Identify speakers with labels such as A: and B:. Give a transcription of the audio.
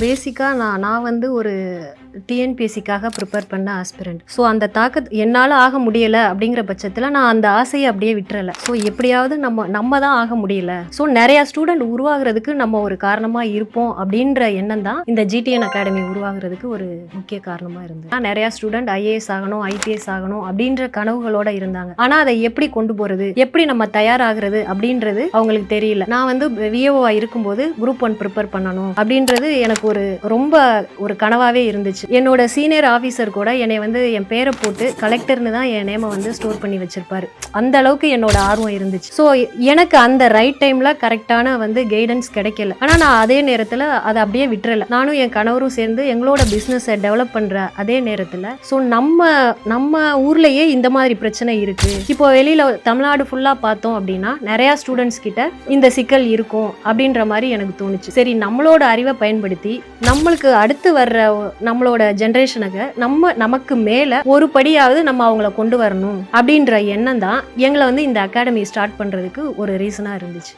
A: பேசிக்காக நான் வந்து ஒரு டிஎன்பிஎஸ்சிக்காக ப்ரிப்பேர் பண்ண ஆஸ்பிரண்ட். ஸோ அந்த என்னால் ஆக முடியலை அப்படிங்கிற பட்சத்தில் நான் அந்த ஆசையை அப்படியே விட்டுறலை. ஸோ எப்படியாவது நம்ம தான் ஆக முடியல, ஸோ நிறையா ஸ்டூடெண்ட் உருவாகிறதுக்கு நம்ம ஒரு காரணமாக இருப்போம் அப்படின்ற எண்ணம் தான் இந்த ஜிடிஎன் அகாடமி உருவாகிறதுக்கு ஒரு முக்கிய காரணமாக இருந்தது. நிறையா ஸ்டூடெண்ட் ஐஏஎஸ் ஆகணும், ஐபிஎஸ் ஆகணும் அப்படின்ற கனவுகளோட இருந்தாங்க. ஆனால் அதை எப்படி கொண்டு போகிறது, எப்படி நம்ம தயாராகிறது அப்படின்றது அவங்களுக்கு தெரியல. நான் வந்து விஏஓவாக இருக்கும்போது குரூப் 1 ப்ரிப்பேர் பண்ணணும் அப்படின்றது எனக்கு ஒரு கனவாகவே இருந்துச்சு. என்னோட சீனியர் ஆஃபீஸர் கூட என்னை வந்து என் பேரை போட்டு கலெக்டர்னு தான் என் நேமை வந்து ஸ்டோர் பண்ணி வச்சிருப்பாரு. அந்த அளவுக்கு என்னோட ஆர்வம் இருந்துச்சு. ஸோ எனக்கு அந்த ரைட் டைம்ல கரெக்டான வந்து கைடன்ஸ் கிடைக்கல. ஆனால் நான் அதே நேரத்தில் அதை அப்படியே விட்டுறல. நானும் என் கணவரும் சேர்ந்து எங்களோட பிஸ்னஸை டெவலப் பண்ற அதே நேரத்தில் ஸோ நம்ம ஊர்லயே இந்த மாதிரி பிரச்சனை இருக்கு. இப்போ வெளியில தமிழ்நாடு ஃபுல்லா பார்த்தோம் அப்படின்னா நிறைய ஸ்டூடெண்ட்ஸ் கிட்ட இந்த சிக்கல் இருக்கும் அப்படின்ற மாதிரி எனக்கு தோணுச்சு. சரி, நம்மளோட அறிவை பயன்படுத்தி நம்மளுக்கு அடுத்து வர்ற நம்மளோட ஜெனரேஷனுக்கு நமக்கு மேல ஒரு படியாவது நம்ம அவங்கள கொண்டு வரணும் அப்படின்ற எண்ணம் தான் எங்களை வந்து இந்த அகாடமி ஸ்டார்ட் பண்றதுக்கு ஒரு ரீசனா இருந்துச்சு.